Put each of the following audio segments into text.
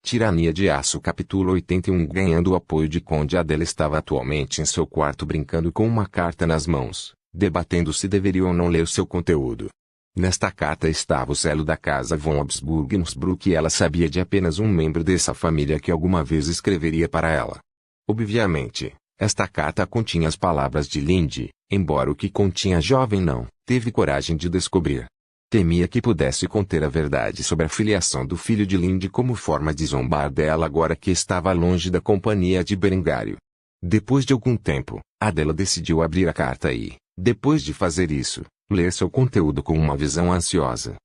Tirania de Aço capítulo 81. Ganhando o apoio de Conde, Adela estava atualmente em seu quarto brincando com uma carta nas mãos, debatendo se deveria ou não ler seu conteúdo. Nesta carta estava o selo da casa von Habsburg-Innsbruck e ela sabia de apenas um membro dessa família que alguma vez escreveria para ela. Obviamente, esta carta continha as palavras de Linde, embora o que continha a jovem não teve coragem de descobrir. Temia que pudesse conter a verdade sobre a filiação do filho de Linde como forma de zombar dela agora que estava longe da companhia de Berengário. Depois de algum tempo, Adela decidiu abrir a carta e, depois de fazer isso, ler seu conteúdo com uma visão ansiosa.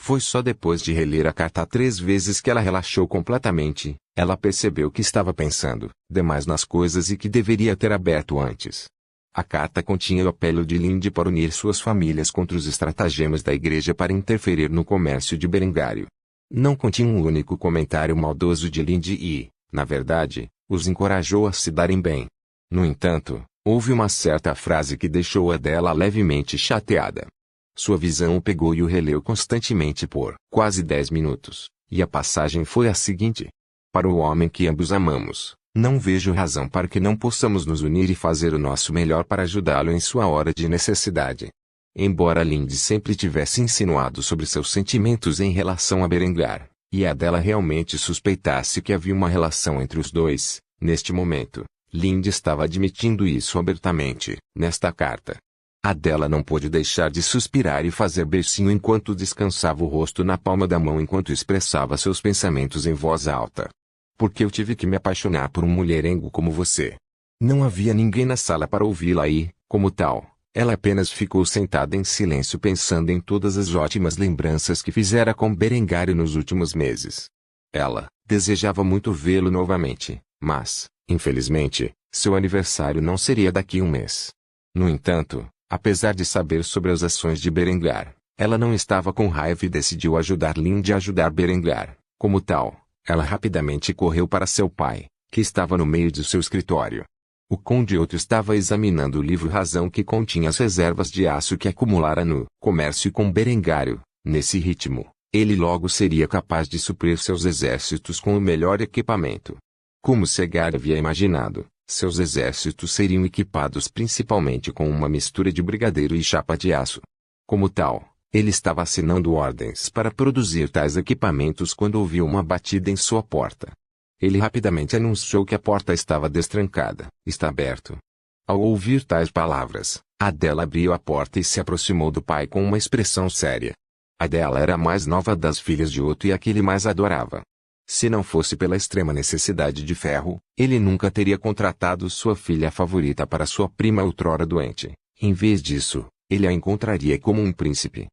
Foi só depois de reler a carta 3 vezes que ela relaxou completamente. Ela percebeu que estava pensando demais nas coisas e que deveria ter aberto antes. A carta continha o apelo de Linde para unir suas famílias contra os estratagemas da igreja para interferir no comércio de Berengário. Não continha um único comentário maldoso de Linde e, na verdade, os encorajou a se darem bem. No entanto, houve uma certa frase que deixou Adela levemente chateada. Sua visão o pegou e o releu constantemente por quase 10 minutos, e a passagem foi a seguinte: para o homem que ambos amamos, não vejo razão para que não possamos nos unir e fazer o nosso melhor para ajudá-lo em sua hora de necessidade. Embora Linde sempre tivesse insinuado sobre seus sentimentos em relação a Berengar, e Adela realmente suspeitasse que havia uma relação entre os dois, neste momento, Linde estava admitindo isso abertamente, nesta carta. Adela não pôde deixar de suspirar e fazer beicinho enquanto descansava o rosto na palma da mão enquanto expressava seus pensamentos em voz alta. Porque eu tive que me apaixonar por um mulherengo como você. Não havia ninguém na sala para ouvi-la e, como tal, ela apenas ficou sentada em silêncio pensando em todas as ótimas lembranças que fizera com Berengário nos últimos meses. Ela desejava muito vê-lo novamente, mas, infelizmente, seu aniversário não seria daqui a um mês. No entanto, apesar de saber sobre as ações de Berengar, ela não estava com raiva e decidiu ajudar Linde a ajudar Berengar. Como tal, ela rapidamente correu para seu pai, que estava no meio de seu escritório. O Conde Otto estava examinando o livro Razão que continha as reservas de aço que acumulara no comércio com Berengário. Nesse ritmo, ele logo seria capaz de suprir seus exércitos com o melhor equipamento. Como Segar havia imaginado, seus exércitos seriam equipados principalmente com uma mistura de brigadeiro e chapa de aço. Como tal, ele estava assinando ordens para produzir tais equipamentos quando ouviu uma batida em sua porta. Ele rapidamente anunciou que a porta estava destrancada. Está aberto. Ao ouvir tais palavras, Adela abriu a porta e se aproximou do pai com uma expressão séria. Adela era a mais nova das filhas de Otto e a que ele mais adorava. Se não fosse pela extrema necessidade de ferro, ele nunca teria contratado sua filha favorita para sua prima outrora doente. Em vez disso, ele a encontraria como um príncipe.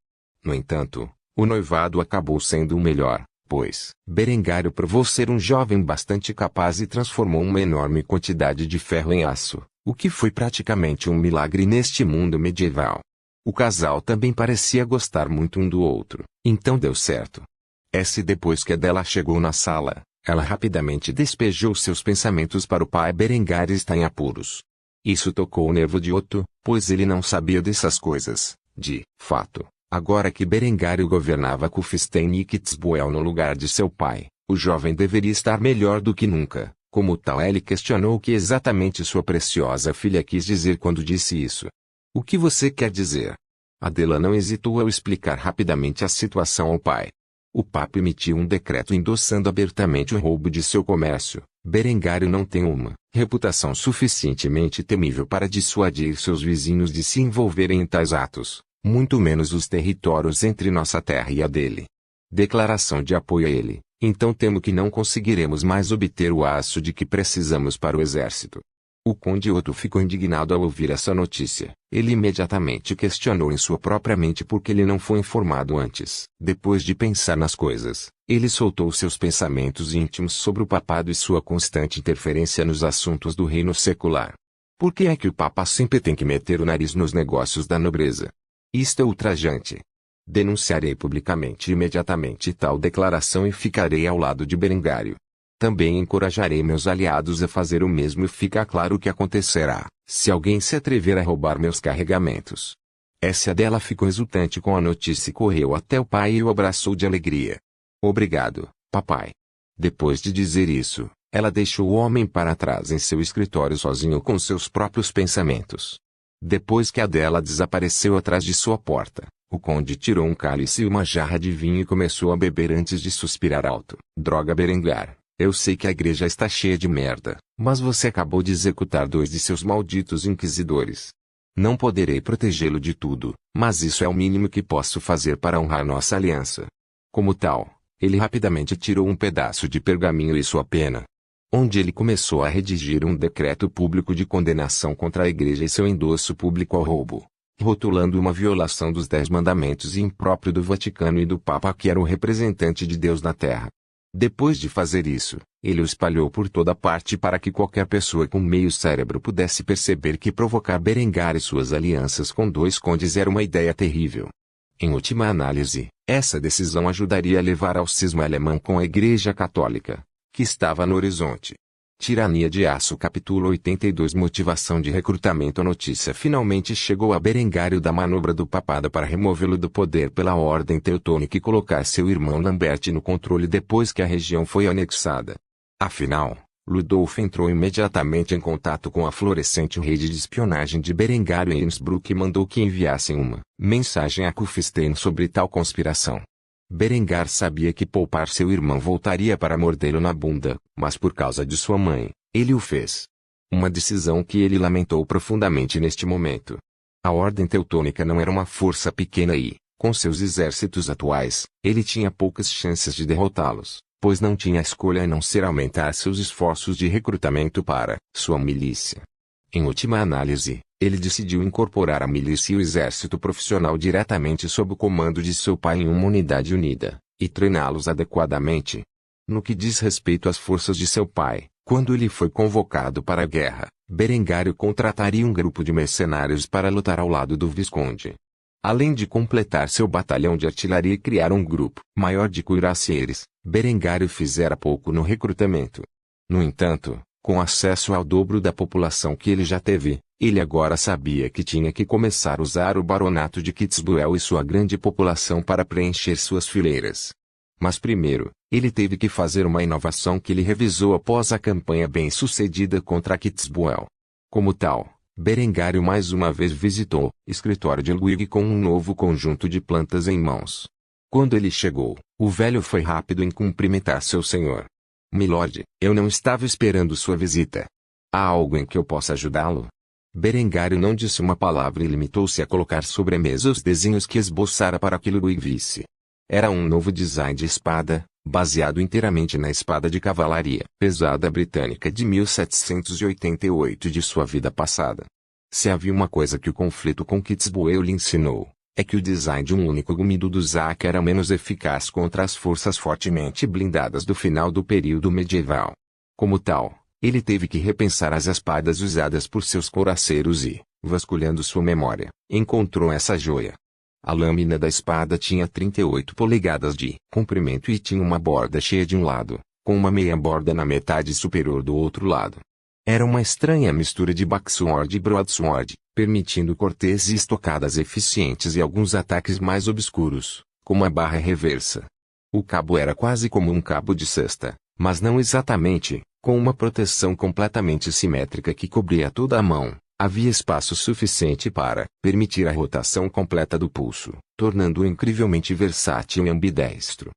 No entanto, o noivado acabou sendo o melhor, pois Berengário provou ser um jovem bastante capaz e transformou uma enorme quantidade de ferro em aço, o que foi praticamente um milagre neste mundo medieval. O casal também parecia gostar muito um do outro, então deu certo. Depois que Adela chegou na sala, ela rapidamente despejou seus pensamentos para o pai. Berengário está em apuros. Isso tocou o nervo de Otto, pois ele não sabia dessas coisas, de fato. Agora que Berengário governava Kufstein e Kitzbühel no lugar de seu pai, o jovem deveria estar melhor do que nunca. Como tal, ele questionou o que exatamente sua preciosa filha quis dizer quando disse isso. O que você quer dizer? Adela não hesitou ao explicar rapidamente a situação ao pai. O Papa emitiu um decreto endossando abertamente o roubo de seu comércio. Berengário não tem uma reputação suficientemente temível para dissuadir seus vizinhos de se envolverem em tais atos, muito menos os territórios entre nossa terra e a dele. Declaração de apoio a ele. Então temo que não conseguiremos mais obter o aço de que precisamos para o exército. O Conde Otto ficou indignado ao ouvir essa notícia. Ele imediatamente questionou em sua própria mente por que ele não foi informado antes. Depois de pensar nas coisas, ele soltou seus pensamentos íntimos sobre o papado e sua constante interferência nos assuntos do reino secular. Por que é que o Papa sempre tem que meter o nariz nos negócios da nobreza? Isto é ultrajante. Denunciarei publicamente imediatamente tal declaração e ficarei ao lado de Berengário. Também encorajarei meus aliados a fazer o mesmo e fica claro o que acontecerá, se alguém se atrever a roubar meus carregamentos. Adela ficou exultante com a notícia e correu até o pai e o abraçou de alegria. Obrigado, papai. Depois de dizer isso, ela deixou o homem para trás em seu escritório sozinho com seus próprios pensamentos. Depois que a dela desapareceu atrás de sua porta, o conde tirou um cálice e uma jarra de vinho e começou a beber antes de suspirar alto. Droga, Berengar, eu sei que a igreja está cheia de merda, mas você acabou de executar 2 de seus malditos inquisidores. Não poderei protegê-lo de tudo, mas isso é o mínimo que posso fazer para honrar nossa aliança. Como tal, ele rapidamente tirou um pedaço de pergaminho e sua pena, onde ele começou a redigir um decreto público de condenação contra a igreja e seu endosso público ao roubo, rotulando uma violação dos 10 mandamentos e impróprio do Vaticano e do Papa, que era o representante de Deus na Terra. Depois de fazer isso, ele o espalhou por toda parte para que qualquer pessoa com meio cérebro pudesse perceber que provocar Berengar e suas alianças com 2 condes era uma ideia terrível. Em última análise, essa decisão ajudaria a levar ao cisma alemão com a Igreja Católica, que estava no horizonte. Tirania de Aço capítulo 82 Motivação de recrutamento. A notícia finalmente chegou a Berengário da manobra do papado para removê-lo do poder pela ordem teutônica e colocar seu irmão Lambert no controle depois que a região foi anexada. Afinal, Ludolf entrou imediatamente em contato com a florescente rede de espionagem de Berengário em Innsbruck e mandou que enviassem uma mensagem a Kufstein sobre tal conspiração. Berengar sabia que poupar seu irmão voltaria para mordê-lo na bunda, mas por causa de sua mãe, ele o fez. Uma decisão que ele lamentou profundamente neste momento. A Ordem Teutônica não era uma força pequena e, com seus exércitos atuais, ele tinha poucas chances de derrotá-los, pois não tinha escolha a não ser aumentar seus esforços de recrutamento para sua milícia. Em última análise, ele decidiu incorporar a milícia e o exército profissional diretamente sob o comando de seu pai em uma unidade unida, e treiná-los adequadamente. No que diz respeito às forças de seu pai, quando ele foi convocado para a guerra, Berengário contrataria um grupo de mercenários para lutar ao lado do Visconde. Além de completar seu batalhão de artilharia e criar um grupo maior de cuirassieres, Berengário fizera pouco no recrutamento. No entanto, com acesso ao dobro da população que ele já teve, ele agora sabia que tinha que começar a usar o baronato de Kitzbühel e sua grande população para preencher suas fileiras. Mas primeiro, ele teve que fazer uma inovação que ele revisou após a campanha bem-sucedida contra Kitzbühel. Como tal, Berengário mais uma vez visitou o escritório de Ludwig com um novo conjunto de plantas em mãos. Quando ele chegou, o velho foi rápido em cumprimentar seu senhor. Milord, eu não estava esperando sua visita. Há algo em que eu possa ajudá-lo? Berengário não disse uma palavra e limitou-se a colocar sobre a mesa os desenhos que esboçara para que Ludwig visse. Era um novo design de espada, baseado inteiramente na espada de cavalaria pesada britânica de 1788 de sua vida passada. Se havia uma coisa que o conflito com Kitzbühel lhe ensinou, é que o design de um único gume do Dusak era menos eficaz contra as forças fortemente blindadas do final do período medieval. Como tal, ele teve que repensar as espadas usadas por seus coraceiros e, vasculhando sua memória, encontrou essa joia. A lâmina da espada tinha 38 polegadas de comprimento e tinha uma borda cheia de um lado, com uma meia borda na metade superior do outro lado. Era uma estranha mistura de backsword e broadsword, permitindo cortes e estocadas eficientes e alguns ataques mais obscuros, como a barra reversa. O cabo era quase como um cabo de cesta, mas não exatamente, com uma proteção completamente simétrica que cobria toda a mão. Havia espaço suficiente para permitir a rotação completa do pulso, tornando-o incrivelmente versátil e ambidestro.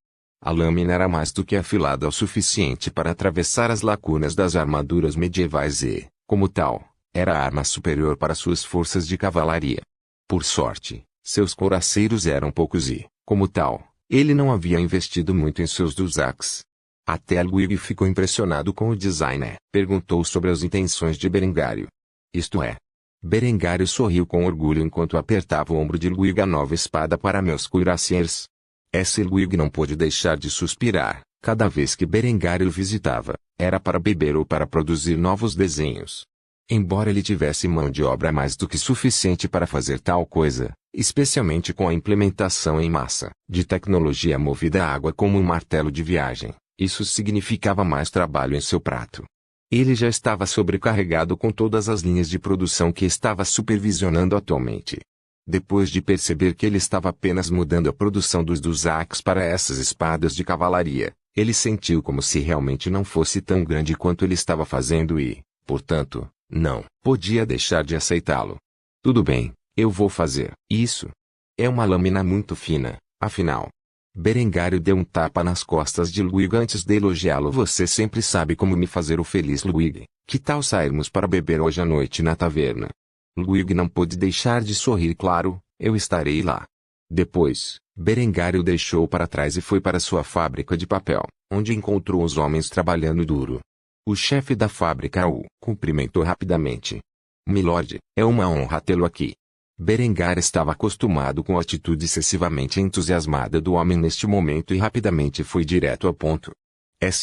A lâmina era mais do que afilada o suficiente para atravessar as lacunas das armaduras medievais e, como tal, era a arma superior para suas forças de cavalaria. Por sorte, seus coraceiros eram poucos e, como tal, ele não havia investido muito em seus Dusaks. Até Ludwig ficou impressionado com o design e perguntou sobre as intenções de Berengário. Isto é. Berengário sorriu com orgulho enquanto apertava o ombro de Ludwig a nova espada para meus cuirassiers. Esse Ludwig não pôde deixar de suspirar, cada vez que Berengário o visitava, era para beber ou para produzir novos desenhos. Embora ele tivesse mão de obra mais do que suficiente para fazer tal coisa, especialmente com a implementação em massa de tecnologia movida a água como um martelo de viagem, isso significava mais trabalho em seu prato. Ele já estava sobrecarregado com todas as linhas de produção que estava supervisionando atualmente. Depois de perceber que ele estava apenas mudando a produção dos Dusaks para essas espadas de cavalaria, Ele sentiu como se realmente não fosse tão grande quanto ele estava fazendo e, portanto, não podia deixar de aceitá-lo. Tudo bem, eu vou fazer isso. É uma lâmina muito fina, afinal. Berengário deu um tapa nas costas de Luigi antes de elogiá-lo. Você sempre sabe como me fazer o feliz, Luigi. Que tal sairmos para beber hoje à noite na taverna? Luigi não pôde deixar de sorrir. Claro, eu estarei lá. Depois, Berengário deixou para trás e foi para sua fábrica de papel, onde encontrou os homens trabalhando duro. O chefe da fábrica o cumprimentou rapidamente. Milord, é uma honra tê-lo aqui. Berengar estava acostumado com a atitude excessivamente entusiasmada do homem neste momento e rapidamente foi direto ao ponto.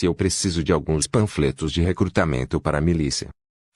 Eu preciso de alguns panfletos de recrutamento para a milícia.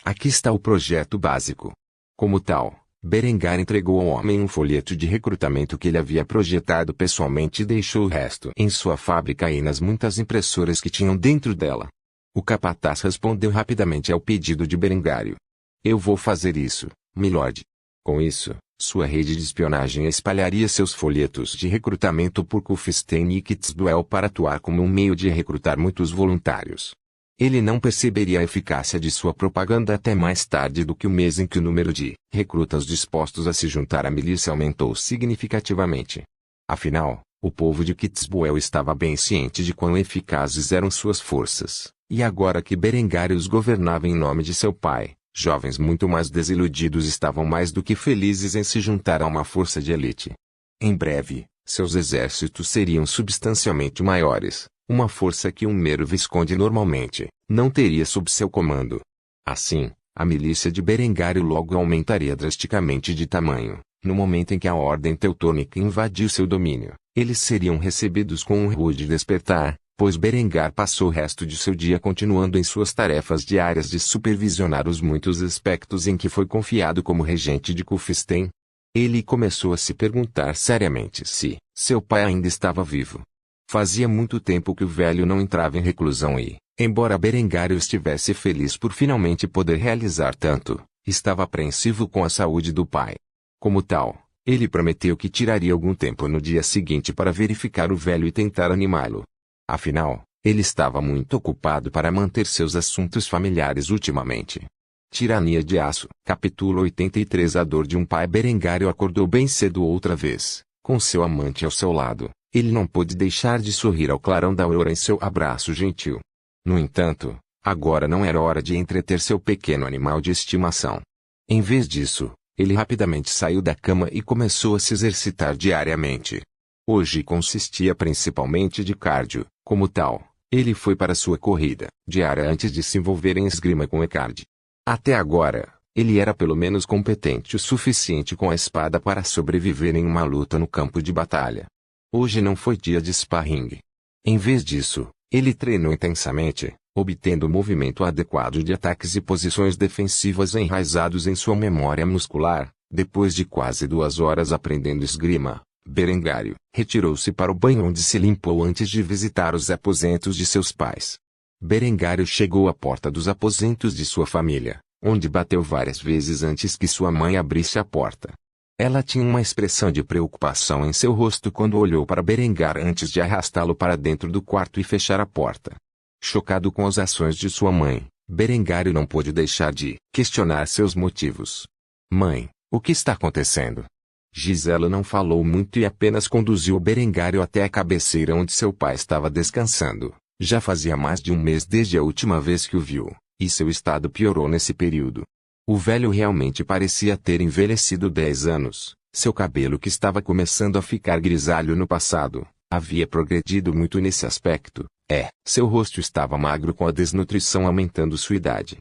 Aqui está o projeto básico. Como tal, Berengar entregou ao homem um folheto de recrutamento que ele havia projetado pessoalmente e deixou o resto em sua fábrica e nas muitas impressoras que tinham dentro dela. O capataz respondeu rapidamente ao pedido de Berengário. Eu vou fazer isso, milord. Com isso, sua rede de espionagem espalharia seus folhetos de recrutamento por Kufstein e Kitzbühel para atuar como um meio de recrutar muitos voluntários. Ele não perceberia a eficácia de sua propaganda até mais tarde do que o mês em que o número de recrutas dispostos a se juntar à milícia aumentou significativamente. Afinal, o povo de Kitzbühel estava bem ciente de quão eficazes eram suas forças, e agora que Berengário os governava em nome de seu pai, jovens muito mais desiludidos estavam mais do que felizes em se juntar a uma força de elite. Em breve, seus exércitos seriam substancialmente maiores, uma força que um mero visconde normalmente não teria sob seu comando. Assim, a milícia de Berengário logo aumentaria drasticamente de tamanho. No momento em que a ordem teutônica invadiu seu domínio, eles seriam recebidos com um rude despertar, pois Berengar passou o resto de seu dia continuando em suas tarefas diárias de supervisionar os muitos aspectos em que foi confiado como regente de Kufstein. Ele começou a se perguntar seriamente se seu pai ainda estava vivo. Fazia muito tempo que o velho não entrava em reclusão e, embora Berengário estivesse feliz por finalmente poder realizar tanto, estava apreensivo com a saúde do pai. Como tal, ele prometeu que tiraria algum tempo no dia seguinte para verificar o velho e tentar animá-lo. Afinal, ele estava muito ocupado para manter seus assuntos familiares ultimamente. Tirania de Aço, capítulo 83. A dor de um pai. Berengário acordou bem cedo outra vez, com seu amante ao seu lado. Ele não pôde deixar de sorrir ao clarão da aurora em seu abraço gentil. No entanto, agora não era hora de entreter seu pequeno animal de estimação. Em vez disso, ele rapidamente saiu da cama e começou a se exercitar diariamente. Hoje consistia principalmente de cardio. Como tal, ele foi para sua corrida diária antes de se envolver em esgrima com Eckhard. Até agora, ele era pelo menos competente o suficiente com a espada para sobreviver em uma luta no campo de batalha. Hoje não foi dia de sparring. Em vez disso, ele treinou intensamente, obtendo o movimento adequado de ataques e posições defensivas enraizados em sua memória muscular. Depois de quase 2 horas aprendendo esgrima, Berengário retirou-se para o banho onde se limpou antes de visitar os aposentos de seus pais. Berengário chegou à porta dos aposentos de sua família, onde bateu várias vezes antes que sua mãe abrisse a porta. Ela tinha uma expressão de preocupação em seu rosto quando olhou para Berengar antes de arrastá-lo para dentro do quarto e fechar a porta. Chocado com as ações de sua mãe, Berengário não pôde deixar de questionar seus motivos. Mãe, o que está acontecendo? Gisela não falou muito e apenas conduziu Berengário até a cabeceira onde seu pai estava descansando. Já fazia mais de um mês desde a última vez que o viu, e seu estado piorou nesse período. O velho realmente parecia ter envelhecido 10 anos. Seu cabelo, que estava começando a ficar grisalho no passado, havia progredido muito nesse aspecto. Seu rosto estava magro com a desnutrição aumentando sua idade.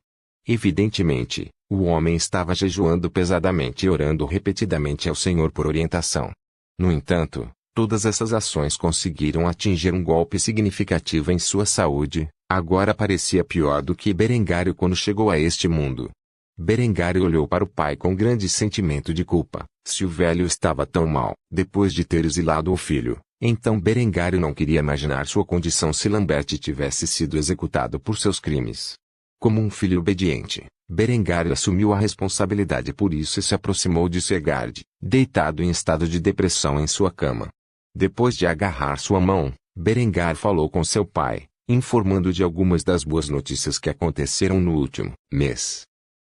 Evidentemente, o homem estava jejuando pesadamente e orando repetidamente ao Senhor por orientação. No entanto, todas essas ações conseguiram atingir um golpe significativo em sua saúde. Agora parecia pior do que Berengário quando chegou a este mundo. Berengário olhou para o pai com grande sentimento de culpa. Se o velho estava tão mal, depois de ter exilado o filho, então Berengário não queria imaginar sua condição se Lambert tivesse sido executado por seus crimes. Como um filho obediente, Berengário assumiu a responsabilidade por isso e se aproximou de Eckhard, deitado em estado de depressão em sua cama. Depois de agarrar sua mão, Berengar falou com seu pai, informando de algumas das boas notícias que aconteceram no último mês.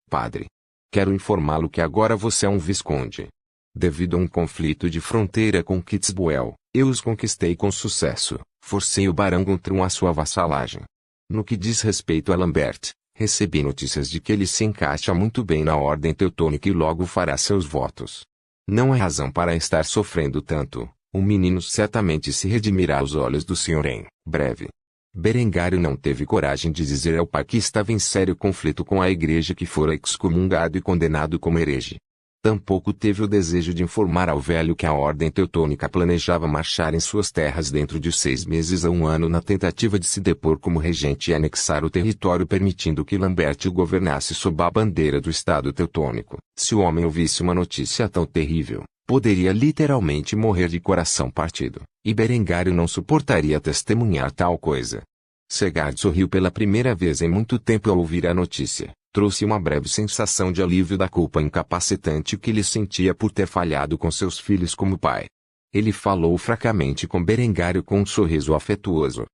Padre, quero informá-lo que agora você é um visconde. Devido a um conflito de fronteira com Kitzbühel, eu os conquistei com sucesso, forcei o barão Guntram à sua vassalagem. No que diz respeito a Lambert, recebi notícias de que ele se encaixa muito bem na ordem teutônica e logo fará seus votos. Não há razão para estar sofrendo tanto, o menino certamente se redimirá aos olhos do Senhor em breve. Berengário não teve coragem de dizer ao pai que estava em sério conflito com a igreja que fora excomungado e condenado como herege. Tampouco teve o desejo de informar ao velho que a ordem teutônica planejava marchar em suas terras dentro de 6 meses a 1 ano na tentativa de se depor como regente e anexar o território permitindo que Lambert o governasse sob a bandeira do Estado teutônico. Se o homem ouvisse uma notícia tão terrível, poderia literalmente morrer de coração partido, e Berengário não suportaria testemunhar tal coisa. Segard sorriu pela primeira vez em muito tempo ao ouvir a notícia. Trouxe uma breve sensação de alívio da culpa incapacitante que ele sentia por ter falhado com seus filhos como pai. Ele falou fracamente com Berengário com um sorriso afetuoso.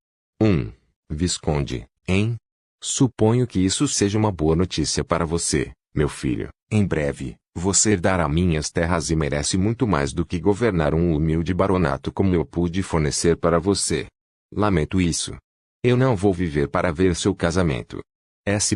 Visconde, hein? Suponho que isso seja uma boa notícia para você, meu filho. Em breve, você herdará minhas terras e merece muito mais do que governar um humilde baronato como eu pude fornecer para você. Lamento isso. Eu não vou viver para ver seu casamento.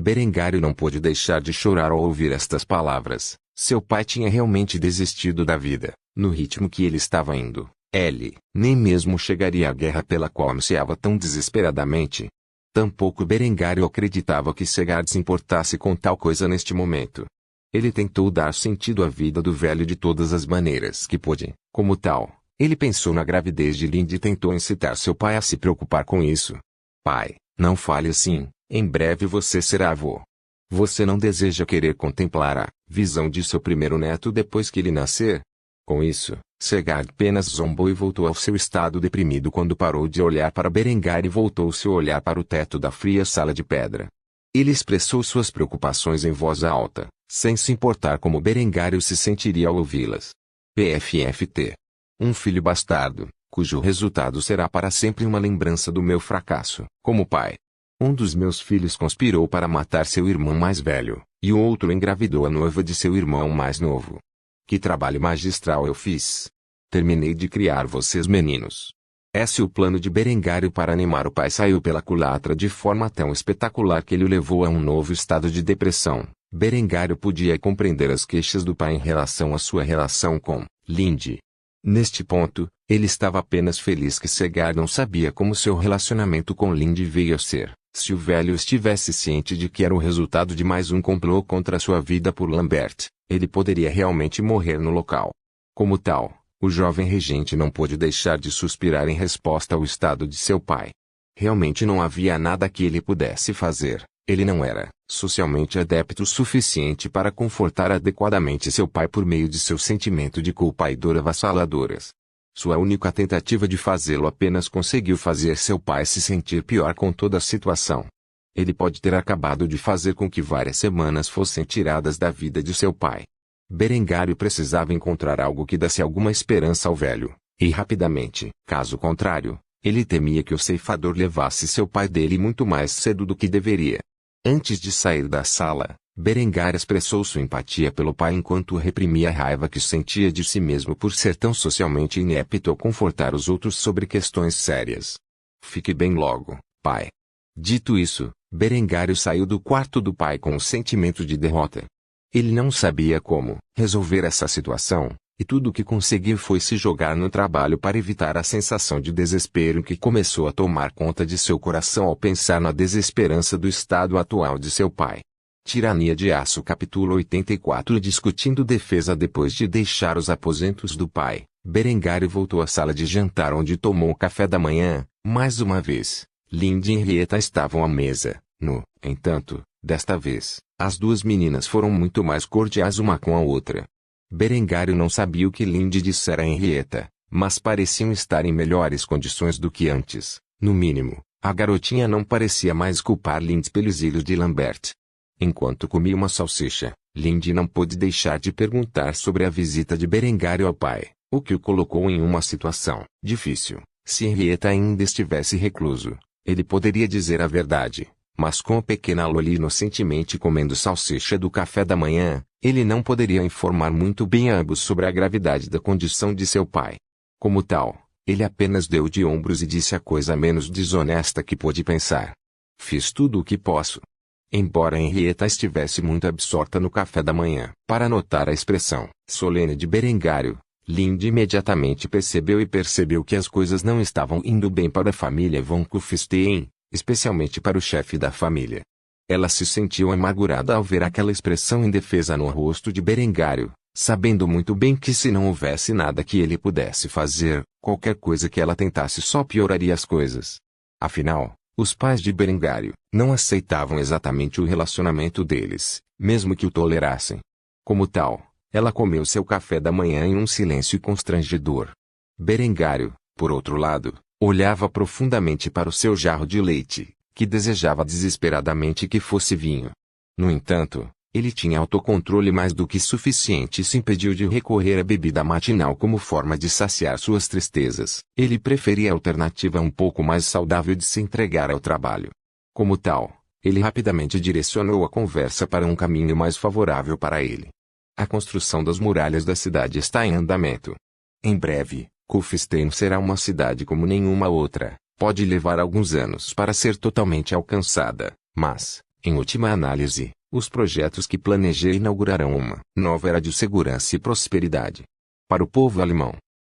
Berengário não pôde deixar de chorar ao ouvir estas palavras. Seu pai tinha realmente desistido da vida, no ritmo que ele estava indo. Ele nem mesmo chegaria à guerra pela qual ansiava tão desesperadamente. Tampouco Berengário acreditava que Segard se importasse com tal coisa neste momento. Ele tentou dar sentido à vida do velho de todas as maneiras que pôde. Como tal, ele pensou na gravidez de Linde e tentou incitar seu pai a se preocupar com isso. Pai, não fale assim. Em breve você será avô. Você não deseja querer contemplar a visão de seu primeiro neto depois que ele nascer? Com isso, Segard apenas zombou e voltou ao seu estado deprimido quando parou de olhar para Berengário e voltou-se a olhar para o teto da fria sala de pedra. Ele expressou suas preocupações em voz alta, sem se importar como Berengário se sentiria ao ouvi-las. PFFT. Um filho bastardo, cujo resultado será para sempre uma lembrança do meu fracasso como pai. Um dos meus filhos conspirou para matar seu irmão mais velho, e o outro engravidou a noiva de seu irmão mais novo. Que trabalho magistral eu fiz! Terminei de criar vocês meninos. O plano de Berengário para animar o pai saiu pela culatra de forma tão espetacular que ele o levou a um novo estado de depressão. Berengário podia compreender as queixas do pai em relação à sua relação com Linde. Neste ponto, ele estava apenas feliz que Segard não sabia como seu relacionamento com Linde veio a ser. Se o velho estivesse ciente de que era o resultado de mais um complô contra sua vida por Lambert, ele poderia realmente morrer no local. Como tal, o jovem regente não pôde deixar de suspirar em resposta ao estado de seu pai. Realmente não havia nada que ele pudesse fazer. Ele não era socialmente adepto o suficiente para confortar adequadamente seu pai por meio de seu sentimento de culpa e dor avassaladoras. Sua única tentativa de fazê-lo apenas conseguiu fazer seu pai se sentir pior com toda a situação. Ele pode ter acabado de fazer com que várias semanas fossem tiradas da vida de seu pai. Berengário precisava encontrar algo que desse alguma esperança ao velho, e rapidamente. Caso contrário, ele temia que o ceifador levasse seu pai dele muito mais cedo do que deveria. Antes de sair da sala, Berengário expressou sua empatia pelo pai enquanto reprimia a raiva que sentia de si mesmo por ser tão socialmente inepto ao confortar os outros sobre questões sérias. Fique bem logo, pai. Dito isso, Berengário saiu do quarto do pai com um sentimento de derrota. Ele não sabia como resolver essa situação, e tudo o que conseguiu foi se jogar no trabalho para evitar a sensação de desespero que começou a tomar conta de seu coração ao pensar na desesperança do estado atual de seu pai. Tirania de Aço capítulo 84. Discutindo defesa. Depois de deixar os aposentos do pai, Berengário voltou à sala de jantar onde tomou o café da manhã. Mais uma vez, Linde e Henrietta estavam à mesa. No entanto, desta vez, as duas meninas foram muito mais cordiais uma com a outra. Berengário não sabia o que Linde dissera a Henrietta, mas pareciam estar em melhores condições do que antes. No mínimo, a garotinha não parecia mais culpar Linde pelos ilhos de Lambert. Enquanto comia uma salsicha, Linde não pôde deixar de perguntar sobre a visita de Berengário ao pai, o que o colocou em uma situação difícil. Se Henrietta ainda estivesse recluso, ele poderia dizer a verdade, mas com a pequena Loli inocentemente comendo salsicha do café da manhã, ele não poderia informar muito bem a ambos sobre a gravidade da condição de seu pai. Como tal, ele apenas deu de ombros e disse a coisa menos desonesta que pôde pensar. Fiz tudo o que posso. Embora Henrietta estivesse muito absorta no café da manhã, para notar a expressão solene de Berengário, Linde imediatamente percebeu que as coisas não estavam indo bem para a família von Kufstein, especialmente para o chefe da família. Ela se sentiu amargurada ao ver aquela expressão indefesa no rosto de Berengário, sabendo muito bem que se não houvesse nada que ele pudesse fazer, qualquer coisa que ela tentasse só pioraria as coisas. Afinal, os pais de Berengário não aceitavam exatamente o relacionamento deles, mesmo que o tolerassem. Como tal, ela comeu seu café da manhã em um silêncio constrangedor. Berengário, por outro lado, olhava profundamente para o seu jarro de leite, que desejava desesperadamente que fosse vinho. No entanto, ele tinha autocontrole mais do que suficiente e se impediu de recorrer à bebida matinal como forma de saciar suas tristezas. Ele preferia a alternativa um pouco mais saudável de se entregar ao trabalho. Como tal, ele rapidamente direcionou a conversa para um caminho mais favorável para ele. A construção das muralhas da cidade está em andamento. Em breve, Kufstein será uma cidade como nenhuma outra. Pode levar alguns anos para ser totalmente alcançada, mas, em última análise, os projetos que planejei inaugurarão uma nova era de segurança e prosperidade. Para o povo alemão,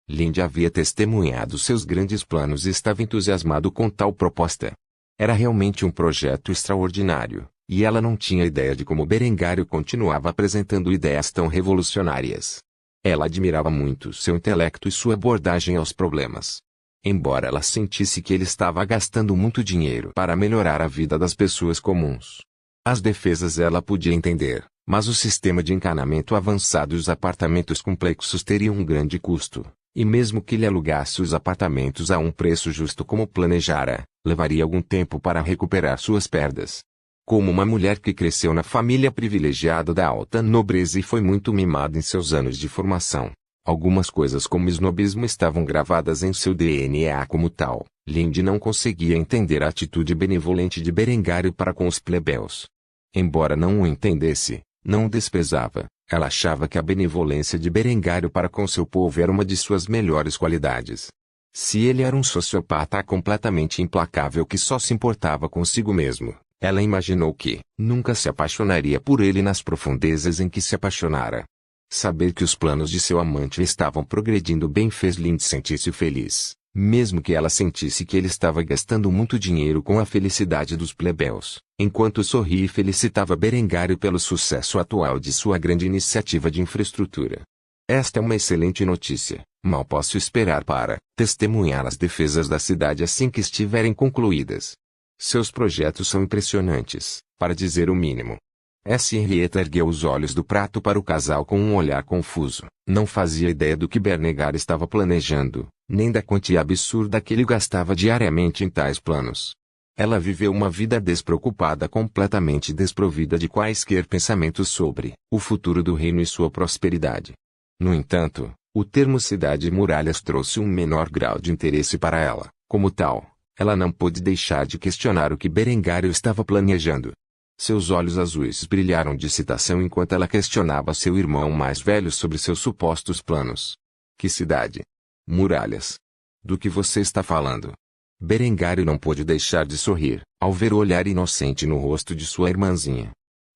Linde havia testemunhado seus grandes planos e estava entusiasmado com tal proposta. Era realmente um projeto extraordinário, e ela não tinha ideia de como Berengário continuava apresentando ideias tão revolucionárias. Ela admirava muito seu intelecto e sua abordagem aos problemas. Embora ela sentisse que ele estava gastando muito dinheiro para melhorar a vida das pessoas comuns. As defesas ela podia entender, mas o sistema de encanamento avançado e os apartamentos complexos teriam um grande custo, e mesmo que ele alugasse os apartamentos a um preço justo como planejara, levaria algum tempo para recuperar suas perdas. Como uma mulher que cresceu na família privilegiada da alta nobreza e foi muito mimada em seus anos de formação, algumas coisas como snobismo estavam gravadas em seu DNA como tal. Linde não conseguia entender a atitude benevolente de Berengário para com os plebeus. Embora não o entendesse, não o desprezava, ela achava que a benevolência de Berengário para com seu povo era uma de suas melhores qualidades. Se ele era um sociopata completamente implacável que só se importava consigo mesmo, ela imaginou que nunca se apaixonaria por ele nas profundezas em que se apaixonara. Saber que os planos de seu amante estavam progredindo bem fez Linde sentir-se feliz, mesmo que ela sentisse que ele estava gastando muito dinheiro com a felicidade dos plebeus, enquanto sorria e felicitava Berengário pelo sucesso atual de sua grande iniciativa de infraestrutura. Esta é uma excelente notícia, mal posso esperar para testemunhar as defesas da cidade assim que estiverem concluídas. Seus projetos são impressionantes, para dizer o mínimo. Henrietta ergueu os olhos do prato para o casal com um olhar confuso. Não fazia ideia do que Berengário estava planejando, nem da quantia absurda que ele gastava diariamente em tais planos. Ela viveu uma vida despreocupada, completamente desprovida de quaisquer pensamentos sobre o futuro do reino e sua prosperidade. No entanto, o termo cidade e muralhas trouxe um menor grau de interesse para ela. Como tal, ela não pôde deixar de questionar o que Berengário estava planejando. Seus olhos azuis brilharam de excitação enquanto ela questionava seu irmão mais velho sobre seus supostos planos. Que cidade? Muralhas. Do que você está falando? Berengário não pôde deixar de sorrir, ao ver o olhar inocente no rosto de sua irmãzinha.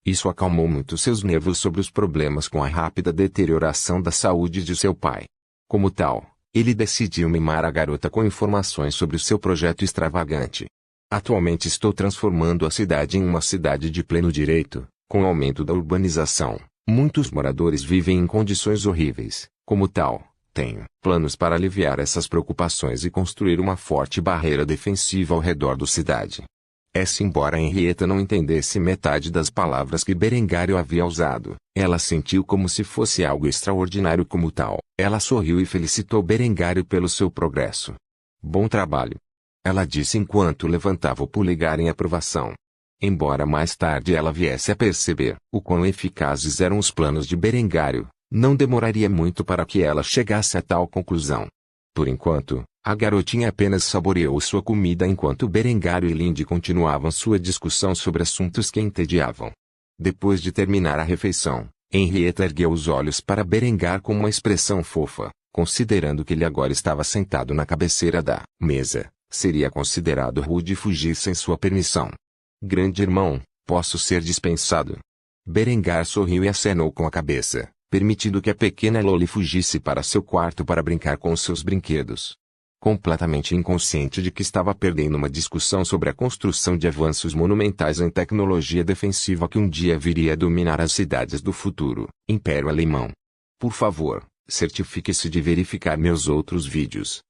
Isso acalmou muito seus nervos sobre os problemas com a rápida deterioração da saúde de seu pai. Como tal, ele decidiu mimar a garota com informações sobre o seu projeto extravagante. Atualmente estou transformando a cidade em uma cidade de pleno direito. Com o aumento da urbanização, muitos moradores vivem em condições horríveis. Como tal, tenho planos para aliviar essas preocupações e construir uma forte barreira defensiva ao redor da cidade. Embora Henrietta não entendesse metade das palavras que Berengário havia usado, ela sentiu como se fosse algo extraordinário como tal. Ela sorriu e felicitou Berengário pelo seu progresso. Bom trabalho, ela disse enquanto levantava o polegar em aprovação. Embora mais tarde ela viesse a perceber o quão eficazes eram os planos de Berengário, não demoraria muito para que ela chegasse a tal conclusão. Por enquanto, A garotinha apenas saboreou sua comida enquanto Berengário e Lindy continuavam sua discussão sobre assuntos que entediavam. Depois de terminar a refeição, Henrietta ergueu os olhos para Berengar com uma expressão fofa, considerando que ele agora estava sentado na cabeceira da mesa. Seria considerado rude fugir sem sua permissão. Grande irmão, posso ser dispensado? Berengar sorriu e acenou com a cabeça, permitindo que a pequena Loli fugisse para seu quarto para brincar com seus brinquedos. Completamente inconsciente de que estava perdendo uma discussão sobre a construção de avanços monumentais em tecnologia defensiva que um dia viria a dominar as cidades do futuro, Império Alemão. Por favor, certifique-se de verificar meus outros vídeos,